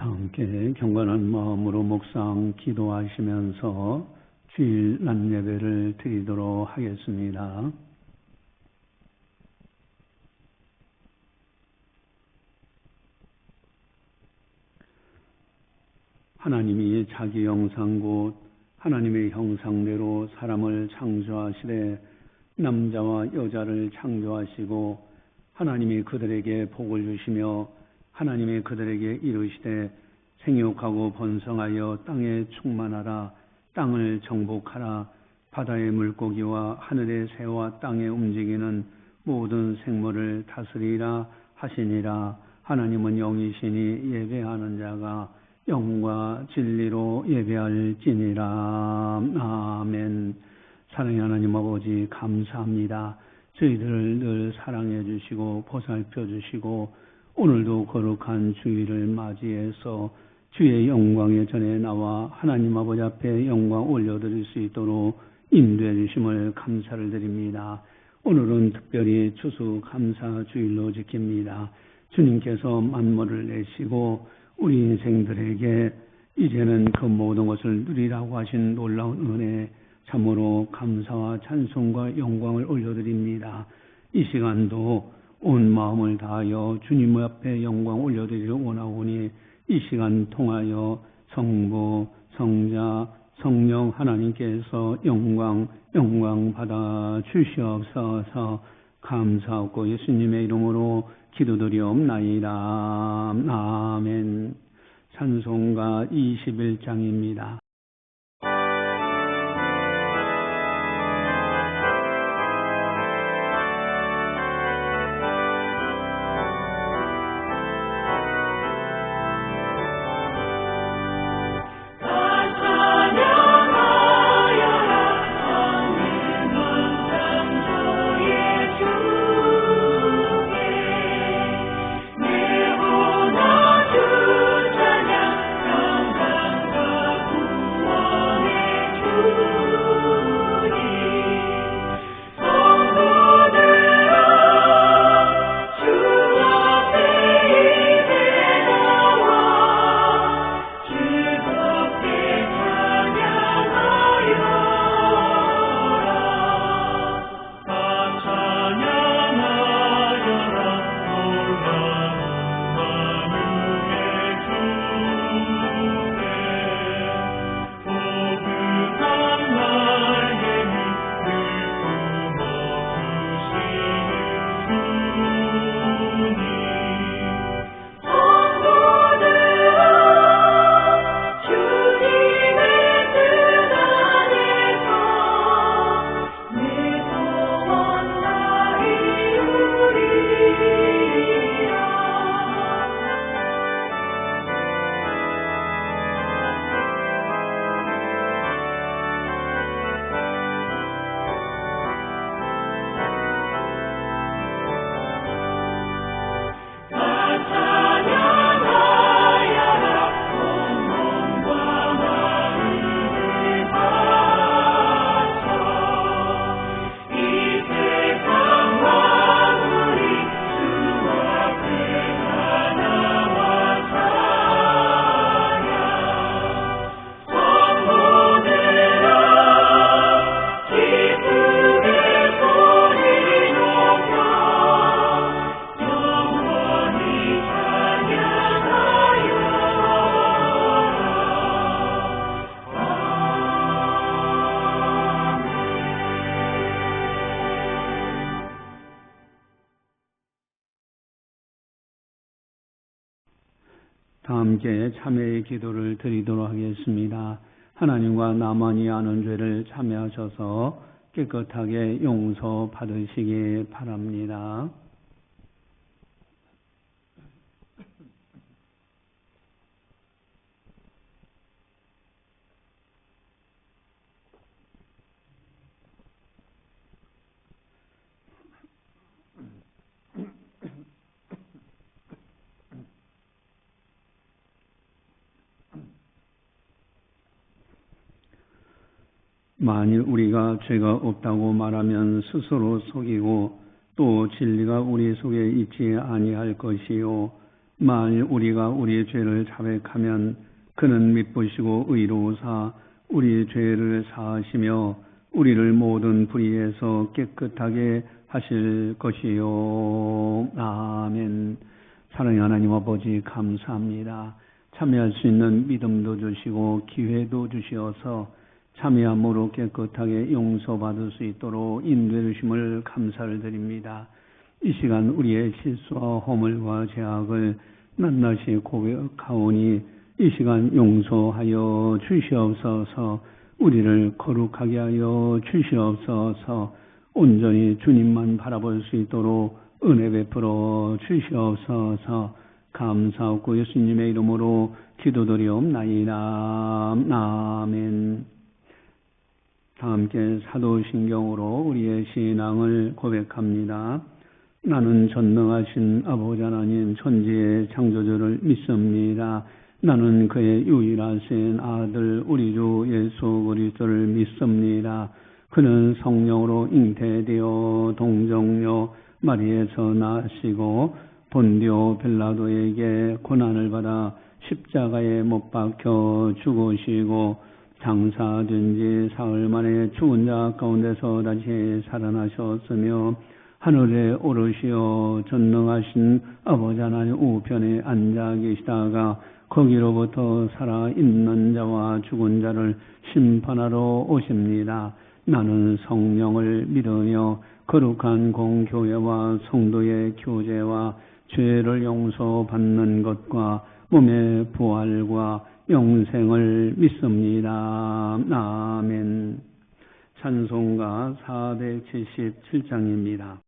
함께 경건한 마음으로 묵상 기도하시면서 주일 낮 예배를 드리도록 하겠습니다. 하나님이 자기 형상 곧 하나님의 형상대로 사람을 창조하시되 남자와 여자를 창조하시고 하나님이 그들에게 복을 주시며 하나님이 그들에게 이르시되 생육하고 번성하여 땅에 충만하라. 땅을 정복하라. 바다의 물고기와 하늘의 새와 땅에 움직이는 모든 생물을 다스리라 하시니라. 하나님은 영이시니 예배하는 자가 영과 진리로 예배할지니라. 아멘. 사랑의 하나님 아버지 감사합니다. 저희들을 늘 사랑해 주시고 보살펴 주시고 오늘도 거룩한 주일을 맞이해서 주의 영광의 전에 나와 하나님 아버지 앞에 영광 올려드릴 수 있도록 인도해 주심을 감사를 드립니다. 오늘은 특별히 추수감사 주일로 지킵니다. 주님께서 만물을 내시고 우리 인생들에게 이제는 그 모든 것을 누리라고 하신 놀라운 은혜 참으로 감사와 찬송과 영광을 올려드립니다. 이 시간도 온 마음을 다하여 주님 앞에 영광 올려드리려 원하오니 이 시간 통하여 성부, 성자, 성령 하나님께서 영광 받아 주시옵소서. 감사하고 예수님의 이름으로 기도드리옵나이다. 아멘. 찬송가 21장입니다. 다 함께 참회의 기도를 드리도록 하겠습니다. 하나님과 나만이 아는 죄를 참회하셔서 깨끗하게 용서 받으시기 바랍니다. 만일 우리가 죄가 없다고 말하면 스스로 속이고 또 진리가 우리 속에 있지 아니할 것이요 만일 우리가 우리의 죄를 자백하면 그는 미쁘시고 의로우사 우리의 죄를 사하시며 우리를 모든 불의에서 깨끗하게 하실 것이요. 아멘. 사랑의 하나님 아버지 감사합니다. 참여할 수 있는 믿음도 주시고 기회도 주시어서 참여함으로 깨끗하게 용서받을 수 있도록 인도해 주심을 감사를 드립니다. 이 시간 우리의 실수와 허물과 죄악을 낱낱이 고백하오니 이 시간 용서하여 주시옵소서. 우리를 거룩하게 하여 주시옵소서. 온전히 주님만 바라볼 수 있도록 은혜 베풀어 주시옵소서. 감사하고 예수님의 이름으로 기도드리옵나이다. 아멘. 다 함께 사도신경으로 우리의 신앙을 고백합니다. 나는 전능하신 아버지 하나님 천지의 창조주를 믿습니다. 나는 그의 유일하신 아들 우리 주 예수 그리스도를 믿습니다. 그는 성령으로 잉태되어 동정녀 마리에서 나시고 본디오 빌라도에게 고난을 받아 십자가에 못 박혀 죽으시고 장사된 지 사흘 만에 죽은 자 가운데서 다시 살아나셨으며 하늘에 오르시어 전능하신 아버지 하나님 우편에 앉아 계시다가 거기로부터 살아있는 자와 죽은 자를 심판하러 오십니다. 나는 성령을 믿으며 거룩한 공교회와 성도의 교제와 죄를 용서받는 것과 몸의 부활과 영생을 믿습니다. 아멘. 찬송가 477장입니다.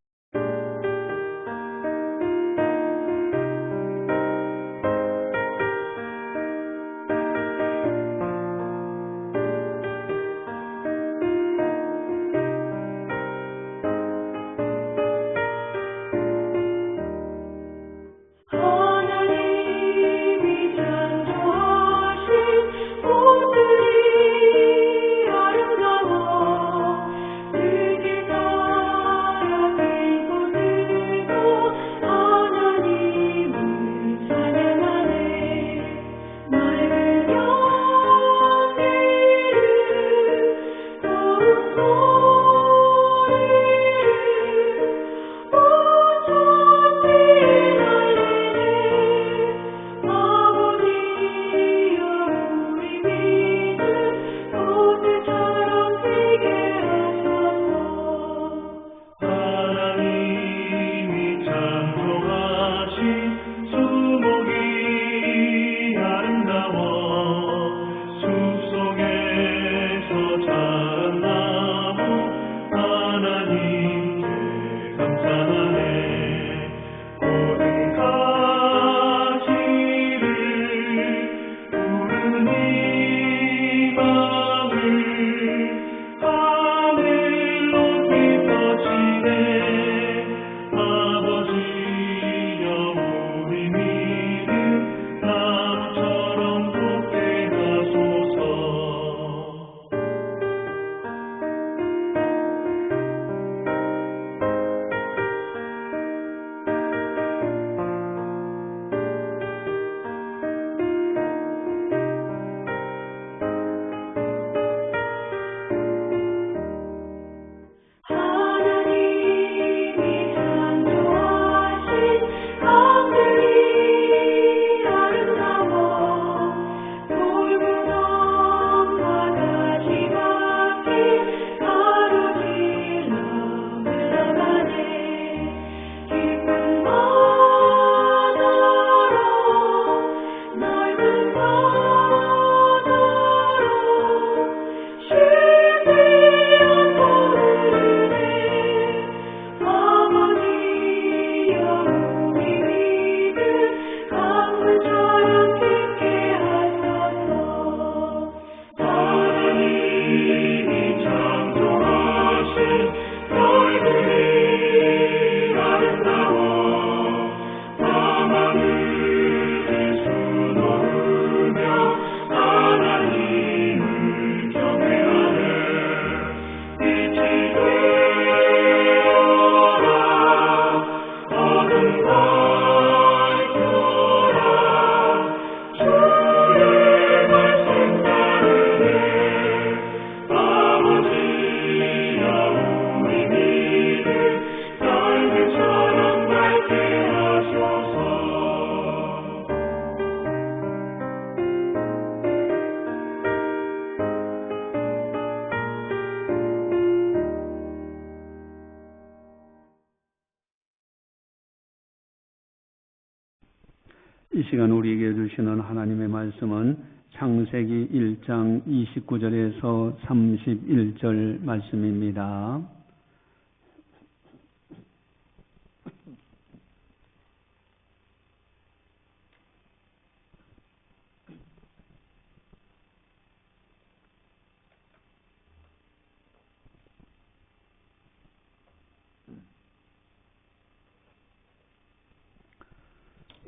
이 시간 우리에게 주시는 하나님의 말씀은 창세기 1장 29절에서 31절 말씀입니다.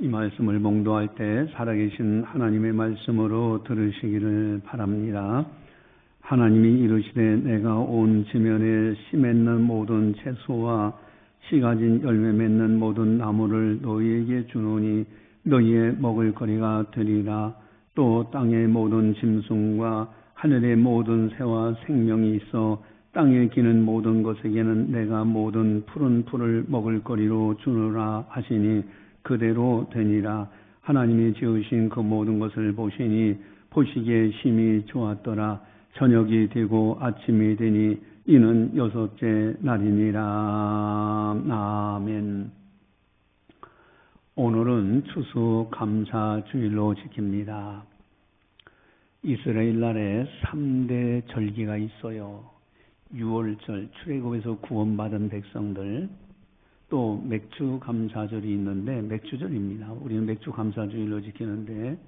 이 말씀을 봉독할 때 살아계신 하나님의 말씀으로 들으시기를 바랍니다. 하나님이 이르시되 내가 온 지면에 씨 맺는 모든 채소와 씨 가진 열매 맺는 모든 나무를 너희에게 주노니 너희의 먹을 거리가 되리라. 또 땅의 모든 짐승과 하늘의 모든 새와 생명이 있어 땅에 기는 모든 것에게는 내가 모든 푸른 풀을 먹을 거리로 주노라 하시니 그대로 되니라. 하나님이 지으신 그 모든 것을 보시니 보시기에 심히 좋았더라. 저녁이 되고 아침이 되니 이는 여섯째 날이니라. 아멘. 오늘은 추수감사주일로 지킵니다. 이스라엘 나라에 3대 절기가 있어요. 6월절, 출애굽에서 구원받은 백성들, 또 맥주감사절이 있는데 맥주절입니다. 우리는 맥주감사주일로 지키는데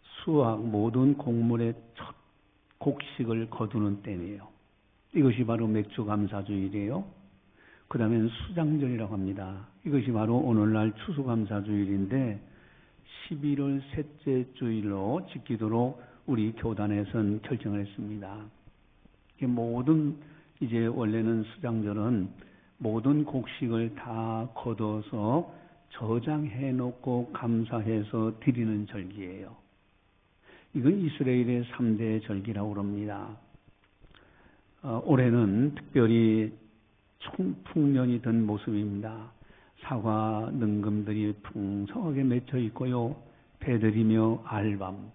수확 모든 곡물의 첫 곡식을 거두는 때이에요. 이것이 바로 맥주감사주일이에요. 그 다음엔 수장절이라고 합니다. 이것이 바로 오늘날 추수감사주일인데 11월 셋째 주일로 지키도록 우리 교단에서는 결정을 했습니다. 모든 이제 원래는 수장절은 모든 곡식을 다 거둬서 저장해 놓고 감사해서 드리는 절기예요. 이건 이스라엘의 3대 절기라고 합니다. 올해는 특별히 총풍년이 든 모습입니다. 사과 능금들이 풍성하게 맺혀 있고요. 배들이며 알밤.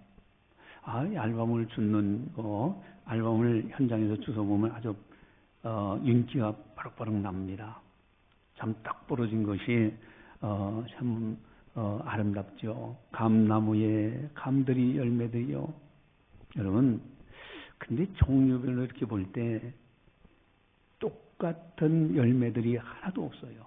알밤을 줍는 거, 알밤을 현장에서 주워보면 아주 윤기가 바락바락 납니다. 참 딱 부러진 것이 참 아름답죠. 감나무에 감들이 열매들이요. 여러분, 근데 종류별로 이렇게 볼 때 똑같은 열매들이 하나도 없어요.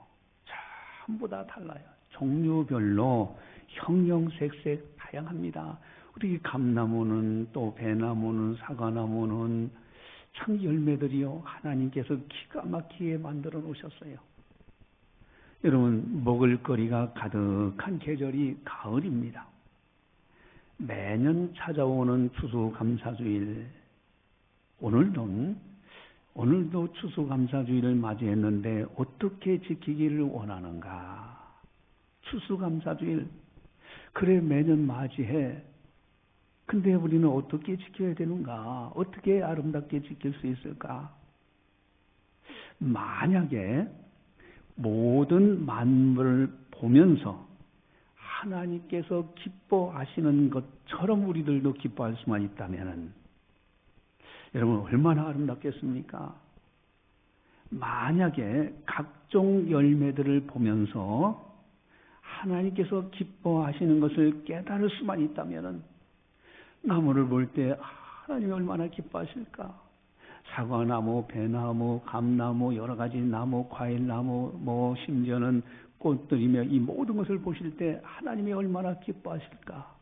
전부 다 달라요. 종류별로 형형색색 다양합니다. 우리 감나무는 또 배나무는 사과나무는 참 열매들이요. 하나님께서 기가 막히게 만들어 놓으셨어요. 여러분, 먹을 거리가 가득한 계절이 가을입니다. 매년 찾아오는 추수감사주일, 오늘도 추수감사주일을 맞이했는데 어떻게 지키기를 원하는가? 추수감사주일, 그래 매년 맞이해. 근데 우리는 어떻게 지켜야 되는가? 어떻게 아름답게 지킬 수 있을까? 만약에 모든 만물을 보면서 하나님께서 기뻐하시는 것처럼 우리들도 기뻐할 수만 있다면 여러분 얼마나 아름답겠습니까? 만약에 각종 열매들을 보면서 하나님께서 기뻐하시는 것을 깨달을 수만 있다면 나무를 볼 때 하나님이 얼마나 기뻐하실까? 사과나무, 배나무, 감나무, 여러 가지 나무, 과일나무, 심지어는 꽃들이며 이 모든 것을 보실 때 하나님이 얼마나 기뻐하실까?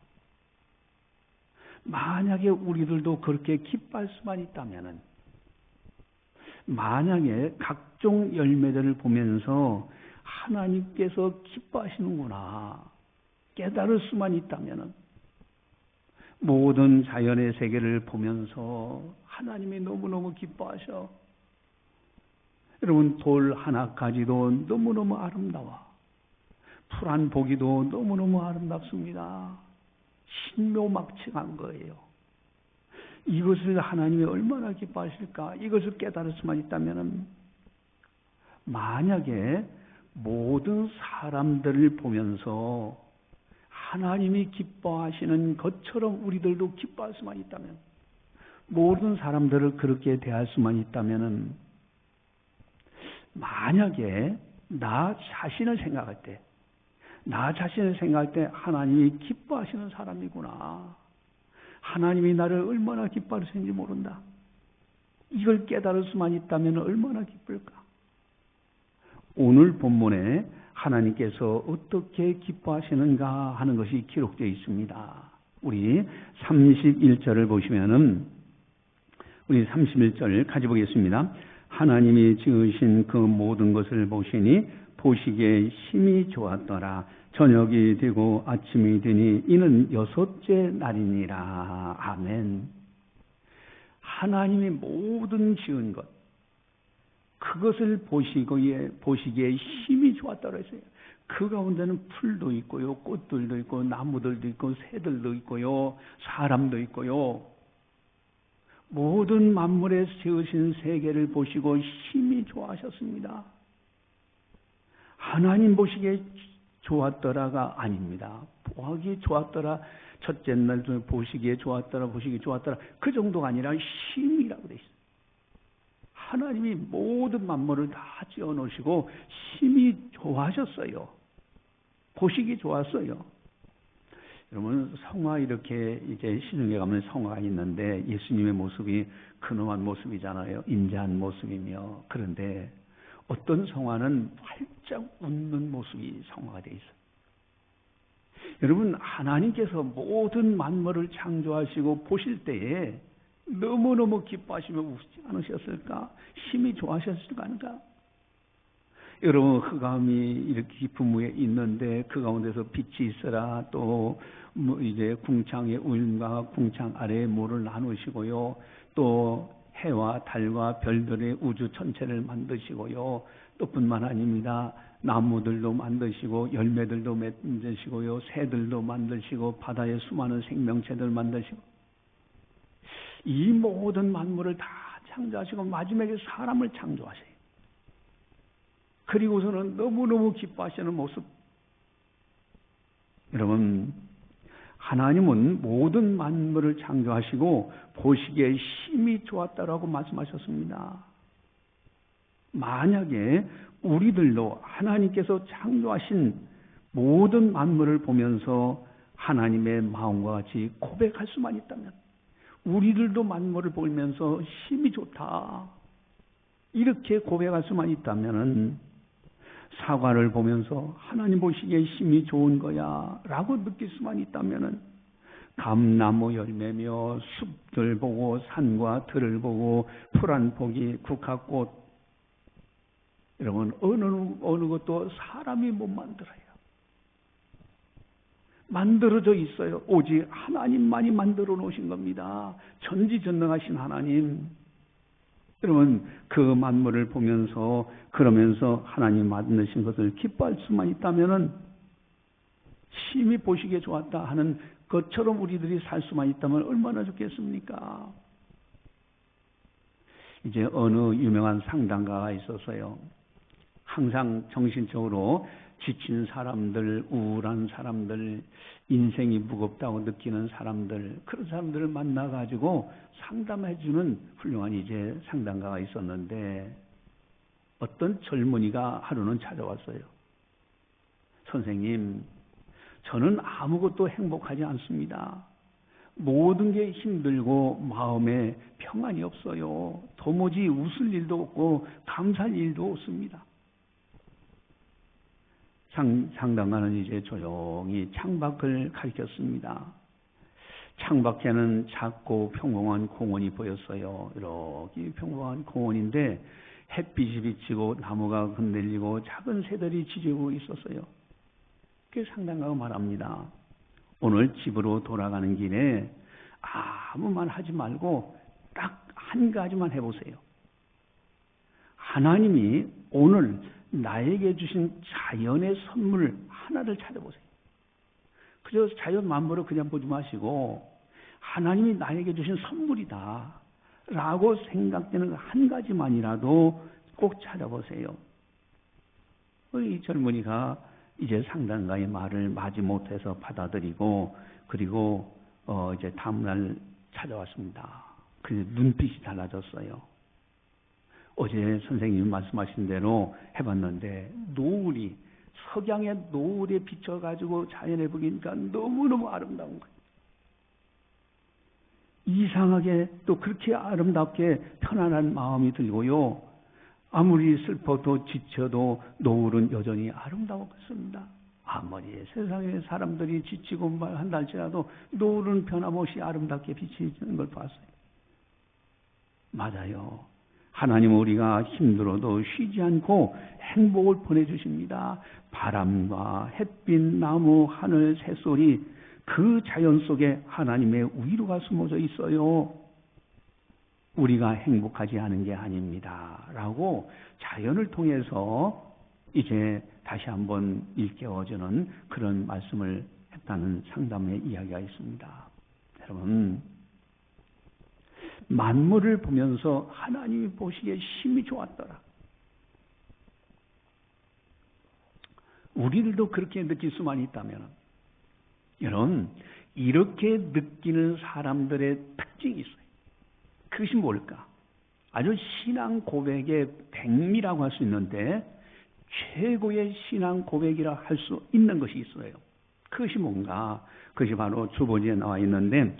만약에 우리들도 그렇게 기뻐할 수만 있다면, 만약에 각종 열매들을 보면서 하나님께서 기뻐하시는구나 깨달을 수만 있다면, 모든 자연의 세계를 보면서 하나님이 너무너무 기뻐하셔. 여러분, 돌 하나 가지도 너무너무 아름다워. 풀 한 보기도 너무너무 아름답습니다. 신묘막측한 거예요. 이것을 하나님이 얼마나 기뻐하실까? 이것을 깨달을 수만 있다면, 만약에 모든 사람들을 보면서 하나님이 기뻐하시는 것처럼 우리들도 기뻐할 수만 있다면, 모든 사람들을 그렇게 대할 수만 있다면, 만약에 나 자신을 생각할 때, 나 자신을 생각할 때 하나님이 기뻐하시는 사람이구나. 하나님이 나를 얼마나 기뻐하시는지 모른다. 이걸 깨달을 수만 있다면 얼마나 기쁠까? 오늘 본문에 하나님께서 어떻게 기뻐하시는가 하는 것이 기록되어 있습니다. 우리 31절을 보시면은 우리 31절 가지고 보겠습니다. 하나님이 지으신 그 모든 것을 보시니 보시기에 심히 좋았더라. 저녁이 되고 아침이 되니 이는 여섯째 날이니라. 아멘. 하나님이 모든 지은 것 그것을 보시기에 심히 좋았다고 했어요. 그 가운데는 풀도 있고요, 꽃들도 있고, 나무들도 있고, 새들도 있고요, 사람도 있고요. 모든 만물에 지으신 세계를 보시고 심히 좋아하셨습니다. 하나님 보시기에 좋았더라가 아닙니다. 보기 좋았더라, 첫째 날 보시기에 좋았더라, 보시기에 좋았더라, 그 정도가 아니라 심이라고 되어 있어요. 하나님이 모든 만물을 다 지어 놓으시고 심히 좋아하셨어요. 보시기 좋았어요. 여러분, 성화 이렇게 이제 시중에 가면 성화가 있는데 예수님의 모습이 근엄한 모습이잖아요. 인자한 모습이며. 그런데 어떤 성화는 활짝 웃는 모습이 성화가 되어 있어요. 여러분, 하나님께서 모든 만물을 창조하시고 보실 때에 너무너무 기뻐하시며 웃지 않으셨을까? 심히 좋아하셨을까? 아닌가? 여러분, 흑암이 이렇게 깊은 위에 있는데 그 가운데서 빛이 있어라. 또 이제 궁창의 우림과 궁창 아래에 물을 나누시고요. 또 해와 달과 별들의 우주 전체를 만드시고요. 또 뿐만 아닙니다. 나무들도 만드시고 열매들도 만드시고요. 새들도 만드시고 바다의 수많은 생명체들 만드시고 이 모든 만물을 다 창조하시고 마지막에 사람을 창조하세요. 그리고서는 너무너무 기뻐하시는 모습. 여러분, 하나님은 모든 만물을 창조하시고 보시기에 심히 좋았다라고 말씀하셨습니다. 만약에 우리들도 하나님께서 창조하신 모든 만물을 보면서 하나님의 마음과 같이 고백할 수만 있다면, 우리들도 만물을 보면서 심히 좋다 이렇게 고백할 수만 있다면, 사과를 보면서 하나님 보시기에 심히 좋은 거야 라고 느낄 수만 있다면, 감나무 열매며 숲들 보고 산과 들을 보고 푸른 포기 국화꽃, 여러분, 어느 것도 사람이 못 만들어요. 만들어져 있어요. 오직 하나님만이 만들어 놓으신 겁니다. 전지전능하신 하나님. 여러분, 그 만물을 보면서 그러면서 하나님 만드신 것을 기뻐할 수만 있다면은, 심히 보시기에 좋았다 하는 것처럼 우리들이 살 수만 있다면 얼마나 좋겠습니까? 이제 어느 유명한 상담가가 있었어요. 항상 정신적으로 지친 사람들, 우울한 사람들, 인생이 무겁다고 느끼는 사람들, 그런 사람들을 만나가지고 상담해주는 훌륭한 이제 상담가가 있었는데, 어떤 젊은이가 하루는 찾아왔어요. 선생님, 저는 아무것도 행복하지 않습니다. 모든 게 힘들고 마음에 평안이 없어요. 도무지 웃을 일도 없고 감사할 일도 없습니다. 상담가는 이제 조용히 창밖을 가리켰습니다. 창밖에는 작고 평범한 공원이 보였어요. 이렇게 평범한 공원인데 햇빛이 비치고 나무가 흔들리고 작은 새들이 짖고 있었어요. 그 상담가가 말합니다. 오늘 집으로 돌아가는 길에 아무 말 하지 말고 딱 한 가지만 해보세요. 하나님이 오늘 나에게 주신 자연의 선물 하나를 찾아보세요. 그저 자연 만물을 그냥 보지 마시고 하나님이 나에게 주신 선물이다 라고 생각되는 한 가지만이라도 꼭 찾아보세요. 이 젊은이가 이제 상담가의 말을 마지못해서 받아들이고, 그리고 이제 다음날 찾아왔습니다. 그 눈빛이 달라졌어요. 어제 선생님이 말씀하신 대로 해봤는데 노을이 석양의 노을에 비춰가지고 자연에 보니까 너무너무 아름다운 거예요. 이상하게 또 그렇게 아름답게 편안한 마음이 들고요. 아무리 슬퍼도 지쳐도 노을은 여전히 아름다웠습니다. 아무리 세상에 사람들이 지치고 한다 할지라도 노을은 변함없이 아름답게 비치는 걸 봤어요. 맞아요. 하나님은 우리가 힘들어도 쉬지 않고 행복을 보내주십니다. 바람과 햇빛, 나무, 하늘, 새소리, 그 자연 속에 하나님의 위로가 숨어져 있어요. 우리가 행복하지 않은 게 아닙니다. 라고 자연을 통해서 이제 다시 한번 일깨워주는 그런 말씀을 했다는 상담의 이야기가 있습니다. 여러분, 만물을 보면서 하나님이 보시기에 심히 좋았더라. 우리들도 그렇게 느낄 수만 있다면, 여러분, 이렇게 느끼는 사람들의 특징이 있어요. 그것이 뭘까? 아주 신앙 고백의 백미라고 할 수 있는데 최고의 신앙 고백이라 할 수 있는 것이 있어요. 그것이 뭔가? 그것이 바로 주보지에 나와 있는데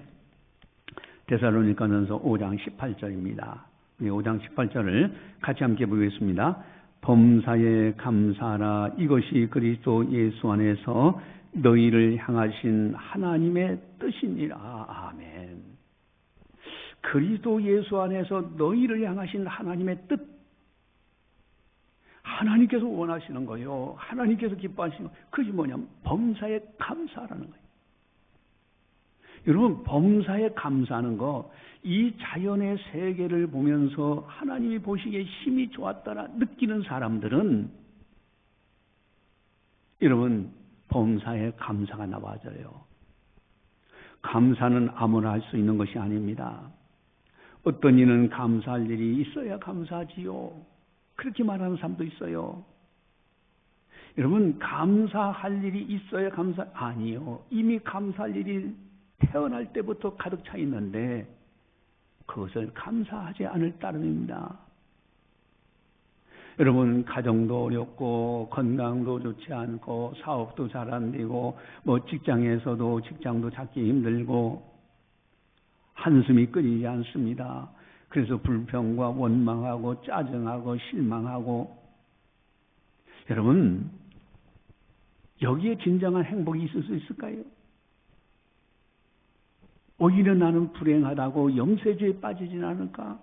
데살로니가전서 5장 18절입니다. 5장 18절을 같이 함께 보겠습니다. 범사에 감사하라. 이것이 그리스도 예수 안에서 너희를 향하신 하나님의 뜻이니라. 아멘. 그리스도 예수 안에서 너희를 향하신 하나님의 뜻. 하나님께서 원하시는 거예요. 하나님께서 기뻐하시는 거. 그것이 뭐냐면 범사에 감사하라는 거예요. 여러분, 범사에 감사하는 거, 이 자연의 세계를 보면서 하나님이 보시기에 힘이 좋았더라 느끼는 사람들은 여러분, 범사에 감사가 나와져요. 감사는 아무나 할 수 있는 것이 아닙니다. 어떤 이는 감사할 일이 있어야 감사하지요. 그렇게 말하는 사람도 있어요. 여러분, 감사할 일이 있어야 아니요. 이미 감사할 일이 태어날 때부터 가득 차 있는데 그것을 감사하지 않을 따름입니다. 여러분, 가정도 어렵고 건강도 좋지 않고 사업도 잘 안 되고 직장에서도 직장도 찾기 힘들고 한숨이 끊이지 않습니다. 그래서 불평과 원망하고 짜증하고 실망하고, 여러분, 여기에 진정한 행복이 있을 수 있을까요? 오히려 나는 불행하다고 염세주에 빠지진 않을까?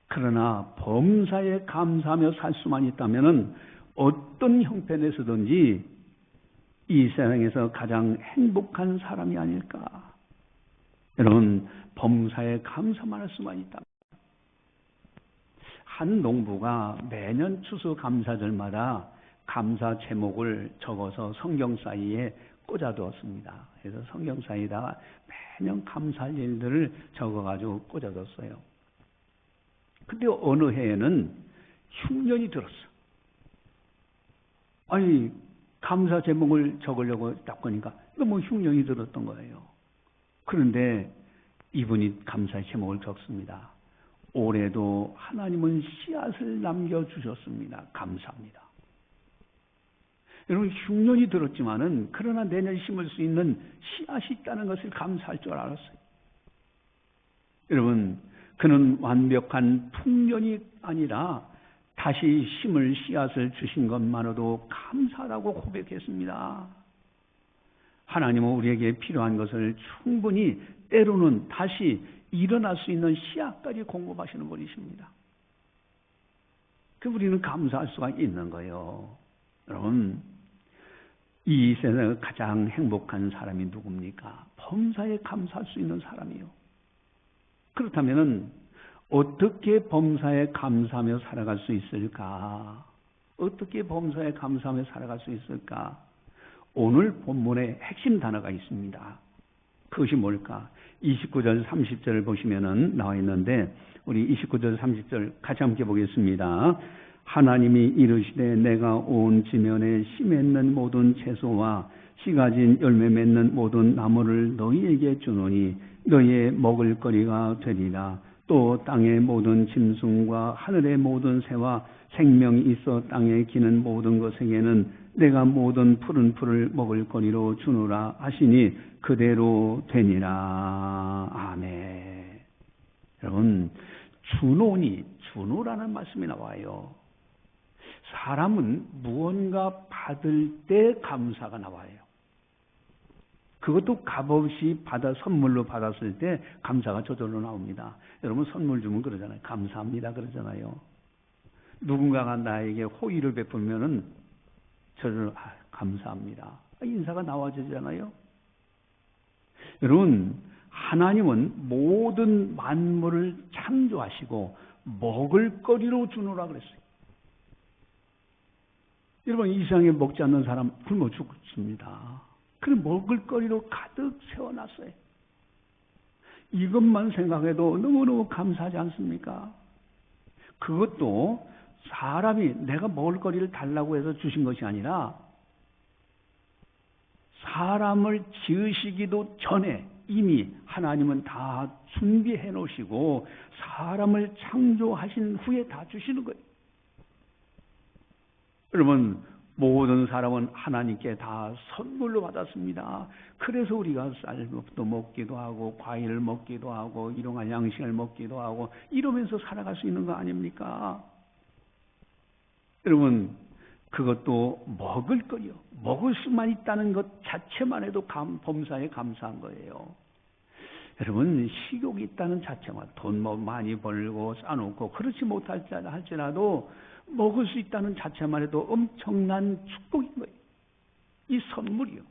그러나 범사에 감사하며 살 수만 있다면 어떤 형편에서든지 이 세상에서 가장 행복한 사람이 아닐까? 여러분, 범사에 감사만 할 수만 있다. 한 농부가 매년 추수감사절마다 감사 제목을 적어서 성경 사이에 꽂아두었습니다. 그래서 성경 사이에다가 매년 감사할 일들을 적어가지고 꽂아뒀어요. 근데 어느 해에는 흉년이 들었어. 아니, 감사 제목을 적으려고 딱 보니까 너무 흉년이 들었던 거예요. 그런데 이분이 감사의 제목을 적습니다. 올해도 하나님은 씨앗을 남겨주셨습니다. 감사합니다. 여러분, 흉년이 들었지만은 그러나 내년 심을 수 있는 씨앗이 있다는 것을 감사할 줄 알았어요. 여러분, 그는 완벽한 풍년이 아니라 다시 심을 씨앗을 주신 것만으로도 감사라고 고백했습니다. 하나님은 우리에게 필요한 것을 충분히 때로는 다시 일어날 수 있는 씨앗까지 공급하시는 분이십니다. 그 우리는 감사할 수가 있는 거예요. 여러분, 이 세상에 가장 행복한 사람이 누굽니까? 범사에 감사할 수 있는 사람이요. 그렇다면 어떻게 범사에 감사하며 살아갈 수 있을까? 어떻게 범사에 감사하며 살아갈 수 있을까? 오늘 본문에 핵심 단어가 있습니다. 그것이 뭘까? 29절 30절을 보시면은 나와 있는데 우리 29절 30절 같이 함께 보겠습니다. 하나님이 이르시되 내가 온 지면에 씨 맺는 모든 채소와 씨 가진 열매 맺는 모든 나무를 너희에게 주노니 너희의 먹을 거리가 되리라. 또 땅의 모든 짐승과 하늘의 모든 새와 생명이 있어 땅에 기는 모든 것에게는 내가 모든 푸른 풀을 먹을 거리로 주노라 하시니 그대로 되니라. 아멘. 여러분, 주노라는 말씀이 나와요. 사람은 무언가 받을 때 감사가 나와요. 그것도 값없이 선물로 받았을 때 감사가 저절로 나옵니다. 여러분, 선물 주면 그러잖아요. 감사합니다 그러잖아요. 누군가가 나에게 호의를 베풀면은 저절로 감사합니다. 인사가 나와지잖아요. 여러분, 하나님은 모든 만물을 창조하시고 먹을 거리로 주노라 그랬어요. 여러분, 이 세상에 먹지 않는 사람 굶어 죽습니다. 그럼 먹을 거리로 가득 세워놨어요. 이것만 생각해도 너무너무 감사하지 않습니까? 그것도 사람이 내가 먹을 거리를 달라고 해서 주신 것이 아니라 사람을 지으시기도 전에 이미 하나님은 다 준비해 놓으시고 사람을 창조하신 후에 다 주시는 거예요. 여러분, 모든 사람은 하나님께 다 선물로 받았습니다. 그래서 우리가 쌀도 먹기도 하고 과일을 먹기도 하고 일용할 양식을 먹기도 하고 이러면서 살아갈 수 있는 거 아닙니까? 여러분, 그것도 먹을 거요. 먹을 수만 있다는 것 자체만 해도 범사에 감사한 거예요. 여러분, 식욕이 있다는 자체만 돈 많이 벌고 쌓아놓고 그렇지 못할지라도 먹을 수 있다는 자체만 해도 엄청난 축복인 거예요. 이 선물이요.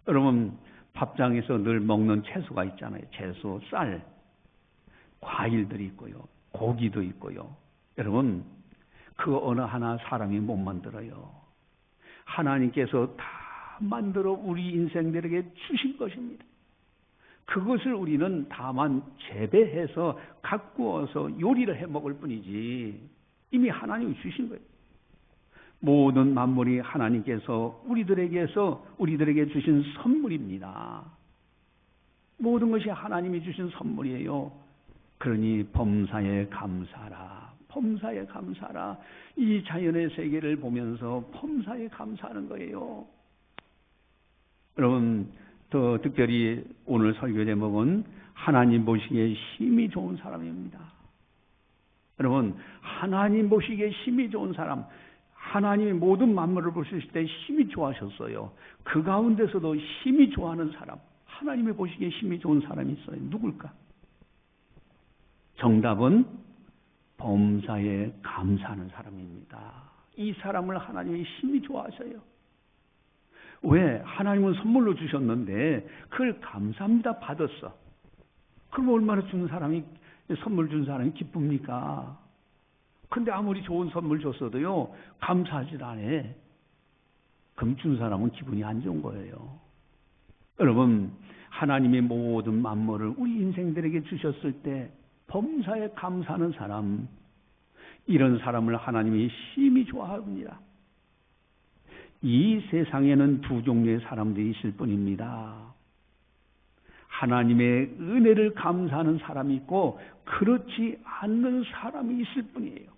여러분, 밥상에서 늘 먹는 채소가 있잖아요. 채소, 쌀, 과일들이 있고요. 고기도 있고요. 여러분, 그 어느 하나 사람이 못 만들어요. 하나님께서 다 만들어 우리 인생들에게 주신 것입니다. 그것을 우리는 다만 재배해서 가꾸어서 요리를 해 먹을 뿐이지 이미 하나님이 주신 거예요. 모든 만물이 하나님께서 우리들에게 주신 선물입니다. 모든 것이 하나님이 주신 선물이에요. 그러니 범사에 감사하라. 범사에 감사하라. 이 자연의 세계를 보면서 범사에 감사하는 거예요. 여러분, 더 특별히 오늘 설교 제목은 하나님 보시기에 힘이 좋은 사람입니다. 여러분, 하나님 보시기에 힘이 좋은 사람, 하나님이 모든 만물을 보실 때 힘이 좋아하셨어요. 그 가운데서도 힘이 좋아하는 사람, 하나님이 보시기에 힘이 좋은 사람이 있어요. 누굴까? 정답은 범사에 감사하는 사람입니다. 이 사람을 하나님이 힘이 좋아하셔요. 왜? 하나님은 선물로 주셨는데 그걸 감사합니다 받았어. 그럼 얼마나 선물 준 사람이 기쁩니까? 근데 아무리 좋은 선물 줬어도요 감사하지 않아. 그럼 준 사람은 기분이 안 좋은 거예요. 여러분, 하나님의 모든 만물을 우리 인생들에게 주셨을 때 범사에 감사하는 사람, 이런 사람을 하나님이 심히 좋아합니다. 이 세상에는 두 종류의 사람들이 있을 뿐입니다. 하나님의 은혜를 감사하는 사람이 있고 그렇지 않는 사람이 있을 뿐이에요.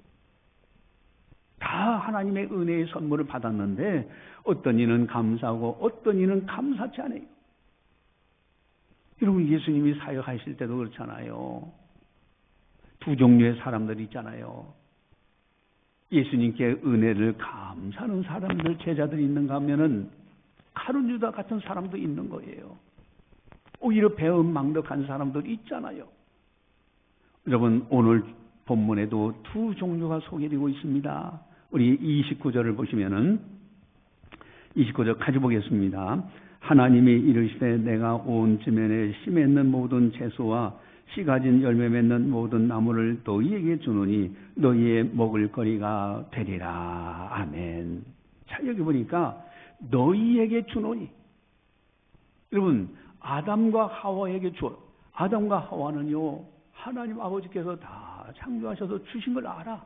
다 하나님의 은혜의 선물을 받았는데 어떤 이는 감사하고 어떤 이는 감사치 않아요. 여러분, 예수님이 사역하실 때도 그렇잖아요. 두 종류의 사람들이 있잖아요. 예수님께 은혜를 감사하는 사람들, 제자들이 있는가 하면은 가룟유다 같은 사람도 있는 거예요. 오히려 배은망덕한 사람들이 있잖아요. 여러분, 오늘 본문에도 두 종류가 소개되고 있습니다. 우리 29절을 보시면은 29절 같이 보겠습니다. 하나님이 이르시되 내가 온 지면에 씨 맺는 모든 채소와 씨 가진 열매 맺는 모든 나무를 너희에게 주노니 너희의 먹을 거리가 되리라. 아멘. 자, 여기 보니까 너희에게 주노니. 여러분, 아담과 하와에게 주어요. 아담과 하와는요, 하나님 아버지께서 다 창조하셔서 주신 걸 알아.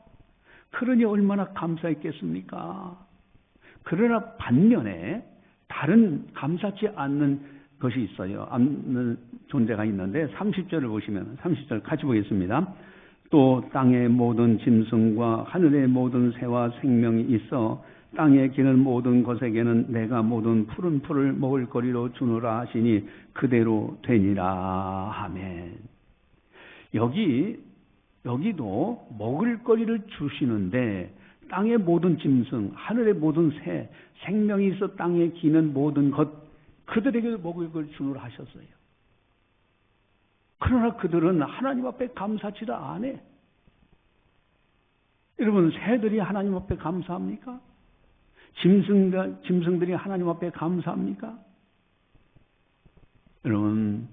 그러니 얼마나 감사했겠습니까? 그러나 반면에 다른 감사치 않는 것이 있어요. 않는 존재가 있는데 30절을 보시면 30절 같이 보겠습니다. 또 땅의 모든 짐승과 하늘의 모든 새와 생명이 있어 땅에 기는 모든 것에게는 내가 모든 푸른 풀을 먹을 거리로 주노라 하시니 그대로 되니라. 아멘. 여기도 먹을 거리를 주시는데 땅의 모든 짐승, 하늘의 모든 새, 생명이 있어 땅에 기는 모든 것, 그들에게 먹을 걸 주노라 하셨어요. 그러나 그들은 하나님 앞에 감사치를 안 해. 여러분, 새들이 하나님 앞에 감사합니까? 짐승들이 하나님 앞에 감사합니까? 여러분,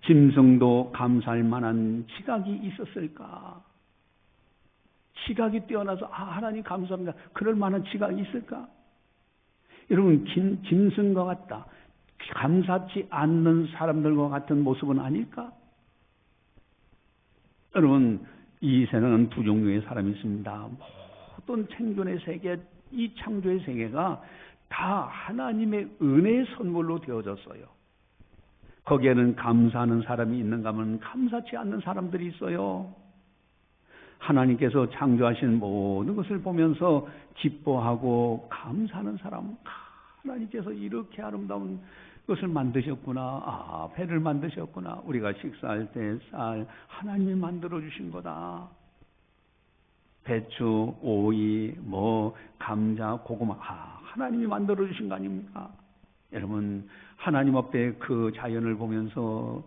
짐승도 감사할 만한 지각이 있었을까? 지각이 뛰어나서 하나님 감사합니다. 그럴 만한 지각이 있을까? 여러분, 짐승과 같다. 감사치 않는 사람들과 같은 모습은 아닐까? 여러분, 이 세상은 두 종류의 사람이 있습니다. 모든 생존의 세계, 이 창조의 세계가 다 하나님의 은혜의 선물로 되어졌어요. 거기에는 감사하는 사람이 있는가 하면 감사치 않는 사람들이 있어요. 하나님께서 창조하신 모든 것을 보면서 기뻐하고 감사하는 사람, 하나님께서 이렇게 아름다운 것을 만드셨구나. 배를 만드셨구나. 우리가 식사할 때 쌀 하나님이 만들어 주신 거다. 배추, 오이, 감자, 고구마 하나님이 만들어 주신 거 아닙니까? 여러분, 하나님 앞에 그 자연을 보면서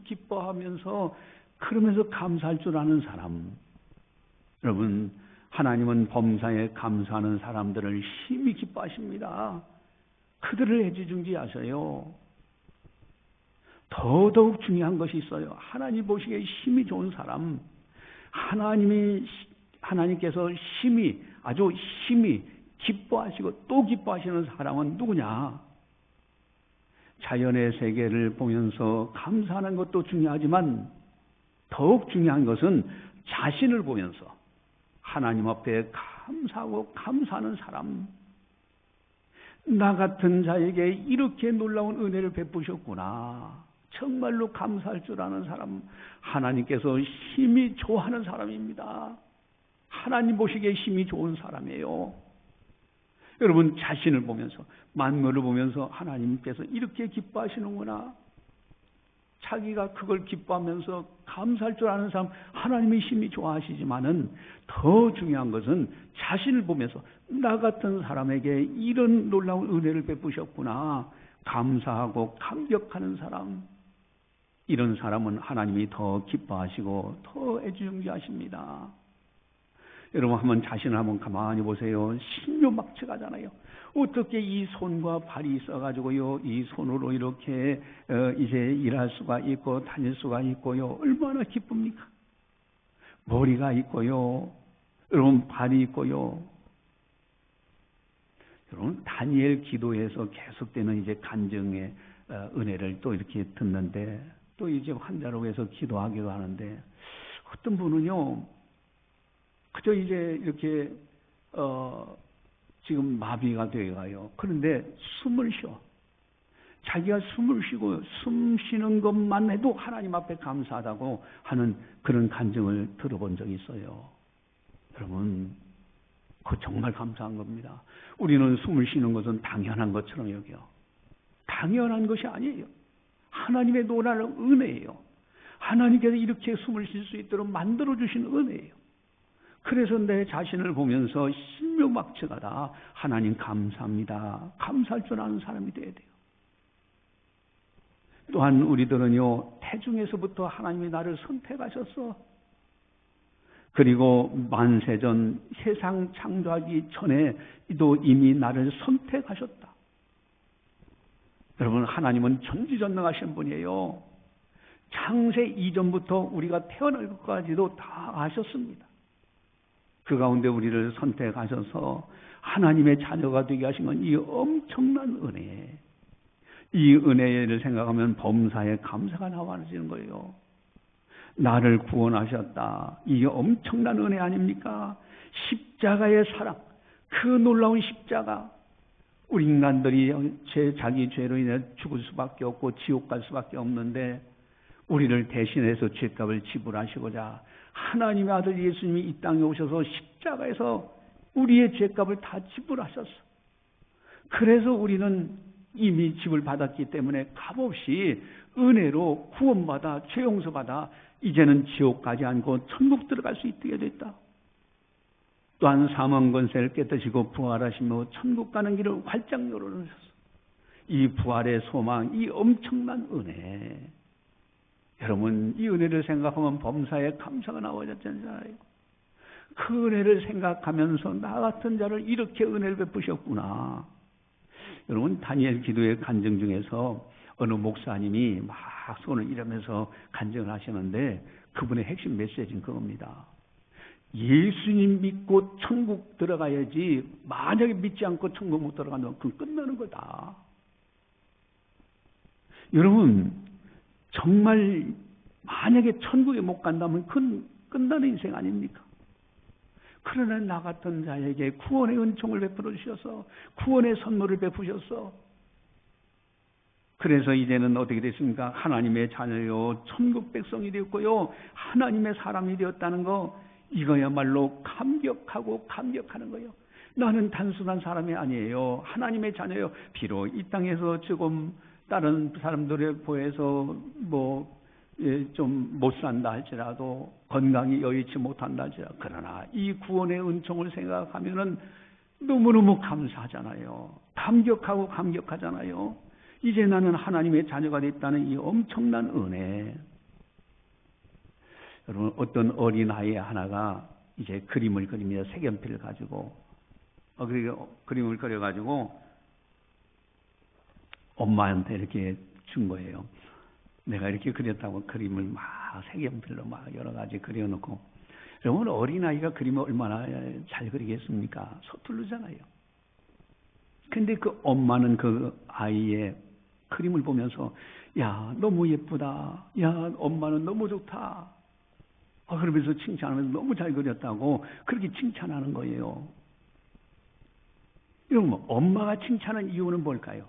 기뻐하면서 그러면서 감사할 줄 아는 사람. 여러분, 하나님은 범사에 감사하는 사람들을 심히 기뻐하십니다. 그들을 애지중지하셔요. 더더욱 중요한 것이 있어요. 하나님 보시기에 힘이 좋은 사람, 하나님께서 아주 심히 기뻐하시고 또 기뻐하시는 사람은 누구냐? 자연의 세계를 보면서 감사하는 것도 중요하지만 더욱 중요한 것은 자신을 보면서 하나님 앞에 감사하고 감사하는 사람. 나 같은 자에게 이렇게 놀라운 은혜를 베푸셨구나. 정말로 감사할 줄 아는 사람, 하나님께서 힘이 좋아하는 사람입니다. 하나님 보시기에 힘이 좋은 사람이에요. 여러분, 자신을 보면서, 만물을 보면서 하나님께서 이렇게 기뻐하시는구나. 자기가 그걸 기뻐하면서 감사할 줄 아는 사람, 하나님의 힘이 좋아하시지만은 더 중요한 것은 자신을 보면서 나 같은 사람에게 이런 놀라운 은혜를 베푸셨구나. 감사하고 감격하는 사람, 이런 사람은 하나님이 더 기뻐하시고 더 애지중지하십니다. 여러분, 한번 가만히 보세요. 신묘막측하잖아요. 어떻게 이 손과 발이 있어가지고요, 이 손으로 이렇게 이제 일할 수가 있고 다닐 수가 있고요, 얼마나 기쁩니까? 머리가 있고요, 여러분 발이 있고요. 여러분, 다니엘 기도에서 계속되는 이제 간증의 은혜를 또 이렇게 듣는데, 또 이제 환자를 위해서 기도하기도 하는데, 어떤 분은요, 그저 이제 이렇게 지금 마비가 되어가요. 그런데 숨을 쉬어. 자기가 숨을 쉬고 숨 쉬는 것만 해도 하나님 앞에 감사하다고 하는 그런 간증을 들어본 적이 있어요. 여러분, 그거 정말 감사한 겁니다. 우리는 숨을 쉬는 것은 당연한 것처럼 여겨. 당연한 것이 아니에요. 하나님의 놀라운 은혜예요. 하나님께서 이렇게 숨을 쉴 수 있도록 만들어주신 은혜예요. 그래서 내 자신을 보면서 신묘막측하다. 하나님 감사합니다. 감사할 줄 아는 사람이 돼야 돼요. 또한 우리들은요, 태중에서부터 하나님이 나를 선택하셨어. 그리고 만세전 세상 창조하기 전에도 이미 나를 선택하셨다. 여러분, 하나님은 전지전능하신 분이에요. 창세 이전부터 우리가 태어날 것까지도 다 아셨습니다. 그 가운데 우리를 선택하셔서 하나님의 자녀가 되게 하신 건 이 엄청난 은혜. 이 은혜를 생각하면 범사에 감사가 나와지는 거예요. 나를 구원하셨다. 이게 엄청난 은혜 아닙니까? 십자가의 사랑, 그 놀라운 십자가. 우리 인간들이 자기 죄로 인해 죽을 수밖에 없고 지옥 갈 수밖에 없는데 우리를 대신해서 죄값을 지불하시고자 하나님의 아들 예수님이 이 땅에 오셔서 십자가에서 우리의 죄값을 다 지불하셨어. 그래서 우리는 이미 집을 받았기 때문에 값없이 은혜로 구원받아 죄 용서받아 이제는 지옥 가지 않고 천국 들어갈 수 있게 됐다. 또한 사망 권세를 깨뜨리시고 부활하시며 천국 가는 길을 활짝 열어놓으셨어. 이 부활의 소망, 이 엄청난 은혜. 여러분, 이 은혜를 생각하면 범사에 감사가 나와졌잖아요. 그 은혜를 생각하면서 나 같은 자를 이렇게 은혜를 베푸셨구나. 여러분, 다니엘 기도의 간증 중에서 어느 목사님이 막 손을 이러면서 간증을 하시는데 그분의 핵심 메시지는 그겁니다. 예수님 믿고 천국 들어가야지, 만약에 믿지 않고 천국 못 들어가면 그건 끝나는 거다. 여러분, 정말 만약에 천국에 못 간다면 그건 끝나는 인생 아닙니까? 그러나 나 같은 자에게 구원의 은총을 베풀어 주셔서 구원의 선물을 베푸셨어. 그래서 이제는 어떻게 됐습니까? 하나님의 자녀요, 천국 백성이 되었고요, 하나님의 사람이 되었다는 거, 이거야말로 감격하고 감격하는 거예요. 나는 단순한 사람이 아니에요. 하나님의 자녀요. 비록 이 땅에서 조금 다른 사람들에 보여서 좀 못 산다 할지라도, 건강이 여의치 못한다 할지라도, 그러나 이 구원의 은총을 생각하면은 너무너무 감사하잖아요. 감격하고 감격하잖아요. 이제 나는 하나님의 자녀가 됐다는 이 엄청난 은혜. 여러분, 어떤 어린아이 하나가 이제 그림을 그리며 색연필을 가지고 그림을 그려가지고 엄마한테 이렇게 준 거예요. 내가 이렇게 그렸다고 그림을 막 색연필로 막 여러 가지 그려놓고. 여러분, 어린아이가 그림을 얼마나 잘 그리겠습니까? 서투르잖아요. 근데 그 엄마는 그 아이의 그림을 보면서, 야, 너무 예쁘다. 야, 엄마는 너무 좋다. 그러면서 칭찬하면서 너무 잘 그렸다고 그렇게 칭찬하는 거예요. 여러분, 엄마가 칭찬한 이유는 뭘까요?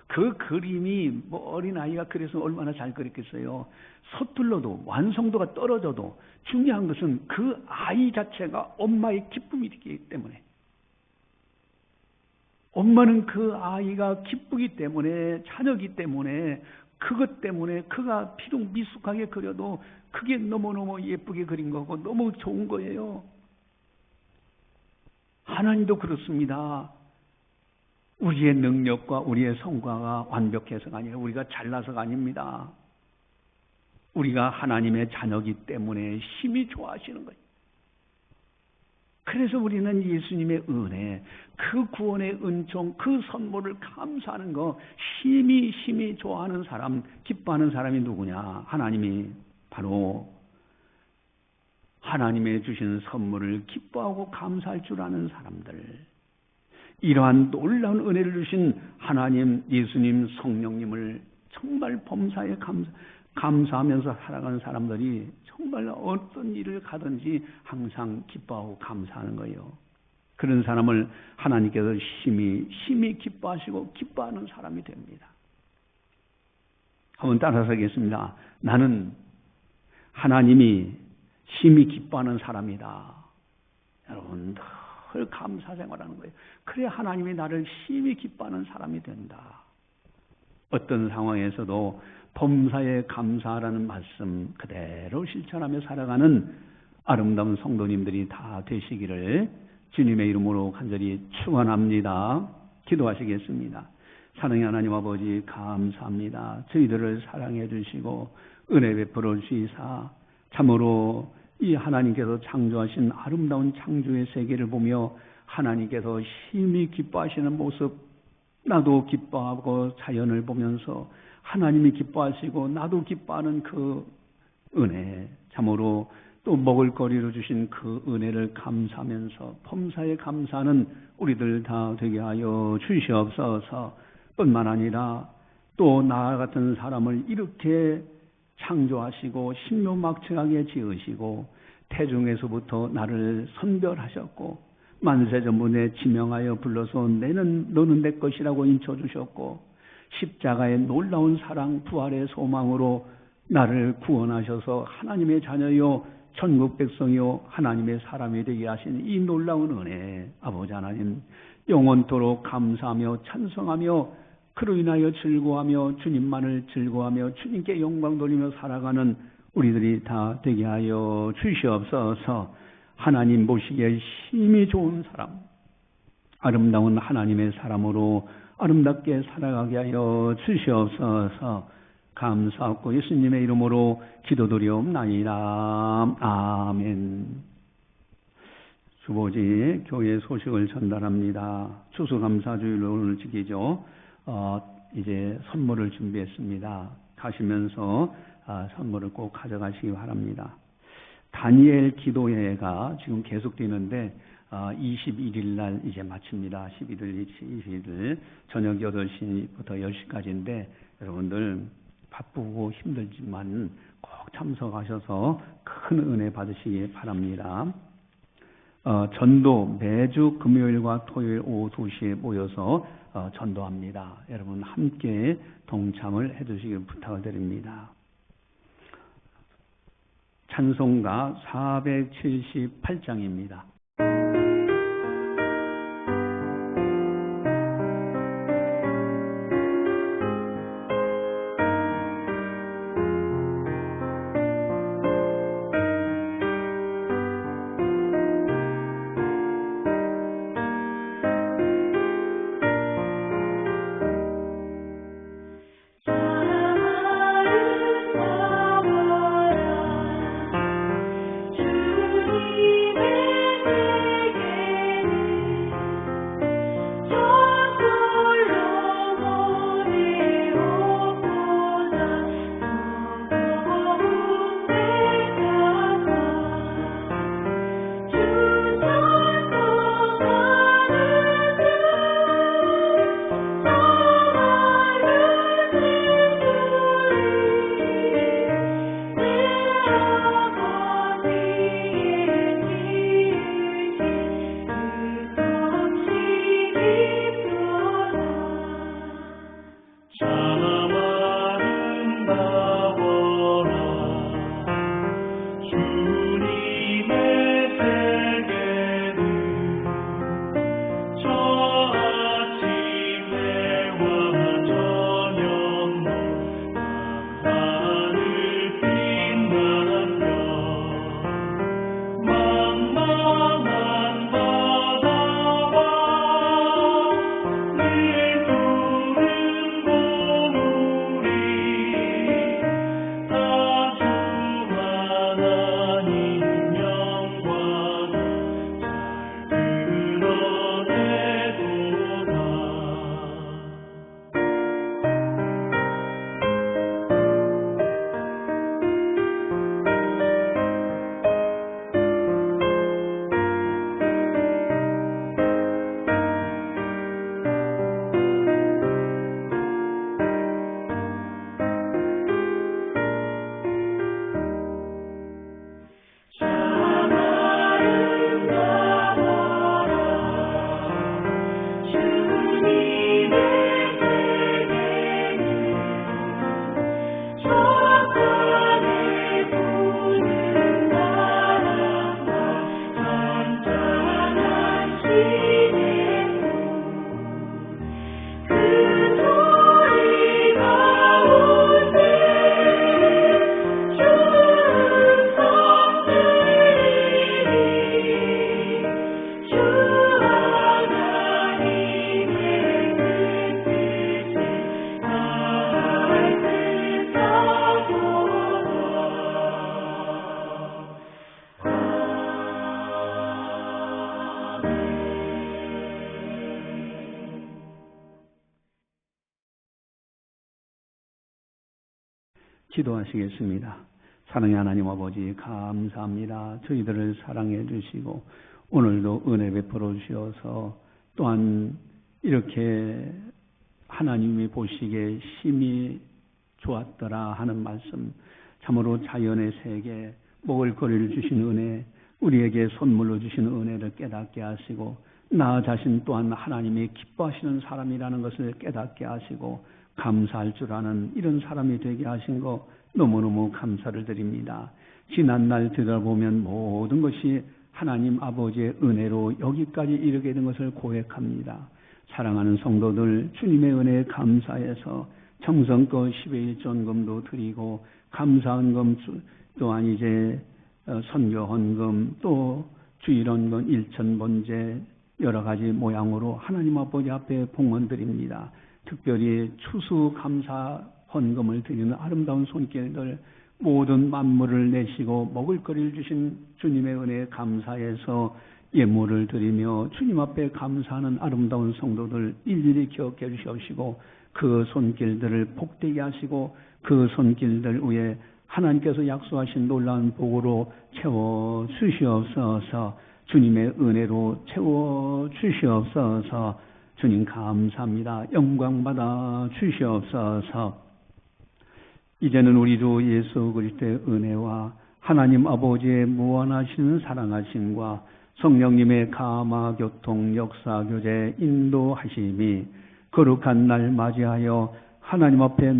그 그림이 어린아이가 그래서 얼마나 잘 그렸겠어요. 서툴러도 완성도가 떨어져도 중요한 것은 그 아이 자체가 엄마의 기쁨이기 때문에, 엄마는 그 아이가 기쁘기 때문에, 자녀기 때문에, 그것 때문에 그가 비록 미숙하게 그려도 그게 너무너무 예쁘게 그린 거고 너무 좋은 거예요. 하나님도 그렇습니다. 우리의 능력과 우리의 성과가 완벽해서가 아니라 우리가 잘나서가 아닙니다. 우리가 하나님의 자녀이기 때문에 심히 좋아하시는 거예요. 그래서 우리는 예수님의 은혜, 그 구원의 은총, 그 선물을 감사하는 거 심히 좋아하는 사람, 기뻐하는 사람이 누구냐? 하나님이 바로 하나님의 주신 선물을 기뻐하고 감사할 줄 아는 사람들, 이러한 놀라운 은혜를 주신 하나님, 예수님, 성령님을 정말 범사에 감사하면서 살아가는 사람들이 정말 어떤 일을 가든지 항상 기뻐하고 감사하는 거예요. 그런 사람을 하나님께서 심히 기뻐하시고 기뻐하는 사람이 됩니다. 한번 따라서 하겠습니다. 나는 하나님이 심히 기뻐하는 사람이다. 여러분, 늘 감사 생활하는 거예요. 그래 하나님이 나를 심히 기뻐하는 사람이 된다. 어떤 상황에서도 범사에 감사하라는 말씀 그대로 실천하며 살아가는 아름다운 성도님들이 다 되시기를 주님의 이름으로 간절히 축원합니다. 기도하시겠습니다. 사랑의 하나님 아버지, 감사합니다. 저희들을 사랑해 주시고 은혜 베풀어 주시사 참으로 이 하나님께서 창조하신 아름다운 창조의 세계를 보며 하나님께서 심히 기뻐하시는 모습, 나도 기뻐하고 자연을 보면서 하나님이 기뻐하시고 나도 기뻐하는 그 은혜, 참으로 또 먹을거리로 주신 그 은혜를 감사하면서 범사에 감사하는 우리들 다 되게 하여 주시옵소서. 뿐만 아니라 또 나 같은 사람을 이렇게 창조하시고 신묘막측하게 지으시고 태중에서부터 나를 선별하셨고 만세전문에 지명하여 불러서 너는 내 것이라고 인쳐주셨고 십자가의 놀라운 사랑 부활의 소망으로 나를 구원하셔서 하나님의 자녀요 천국 백성이요 하나님의 사람이 되게 하신 이 놀라운 은혜, 아버지 하나님 영원토록 감사하며 찬송하며 그로 인하여 즐거워하며 주님만을 즐거워하며 주님께 영광 돌리며 살아가는 우리들이 다 되게 하여 주시옵소서. 하나님 보시기에 힘이 좋은 사람, 아름다운 하나님의 사람으로 아름답게 살아가게 하여 주시옵소서. 감사하고 예수님의 이름으로 기도드리옵나이다. 아멘. 주보지 교회 소식을 전달합니다. 추수감사주일 오늘 지키죠. 이제 선물을 준비했습니다. 가시면서 선물을 꼭 가져가시기 바랍니다. 다니엘 기도회가 지금 계속되는데 21일 날 이제 마칩니다. 11일, 22일 저녁 8시부터 10시까지인데 여러분들 바쁘고 힘들지만 꼭 참석하셔서 큰 은혜 받으시기 바랍니다. 전도 매주 금요일과 토요일 오후 2시에 모여서 전도합니다. 여러분 함께 동참을 해주시길 부탁을 드립니다. 찬송가 478장입니다. 기도하시겠습니다. 사랑의 하나님 아버지 감사합니다. 저희들을 사랑해 주시고 오늘도 은혜 베풀어 주셔서 또한 이렇게 하나님이 보시기에 심히 좋았더라 하는 말씀, 참으로 자연의 세계 먹을거리를 주신 은혜, 우리에게 선물로 주신 은혜를 깨닫게 하시고 나 자신 또한 하나님이 기뻐하시는 사람이라는 것을 깨닫게 하시고 감사할 줄 아는 이런 사람이 되게 하신 거 너무너무 감사를 드립니다. 지난날 들어보면 모든 것이 하나님 아버지의 은혜로 여기까지 이르게 된 것을 고백합니다. 사랑하는 성도들, 주님의 은혜에 감사해서 정성껏 10의 1전금도 드리고 감사헌금 또한 이제 선교헌금 또 주일헌금 1천번제 여러 가지 모양으로 하나님 아버지 앞에 봉헌드립니다. 특별히 추수감사 헌금을 드리는 아름다운 손길들, 모든 만물을 내시고 먹을거리를 주신 주님의 은혜에 감사해서 예물을 드리며 주님 앞에 감사하는 아름다운 성도들 일일이 기억해 주시옵시고 그 손길들을 복되게 하시고 그 손길들 위에 하나님께서 약속하신 놀라운 복으로 채워 주시옵소서. 주님의 은혜로 채워 주시옵소서. 주님 감사합니다. 영광 받아 주시옵소서. 이제는 우리 주 예수 그리스도의 은혜와 하나님 아버지의 무한하신 사랑하심과 성령님의 감화 교통 역사 교제 인도하심이 거룩한 날 맞이하여 하나님 앞에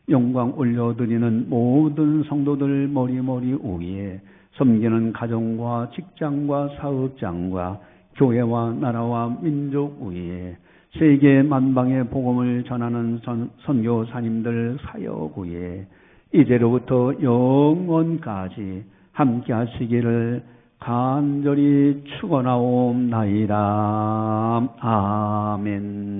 영광 올려드리는 모든 성도들 머리머리 위에 섬기는 가정과 직장과 사업장과 교회와 나라와 민족 위에 세계 만방의 복음을 전하는 선교사님들 사역 위에 이제로부터 영원까지 함께 하시기를 간절히 축원하옵나이다. 아멘.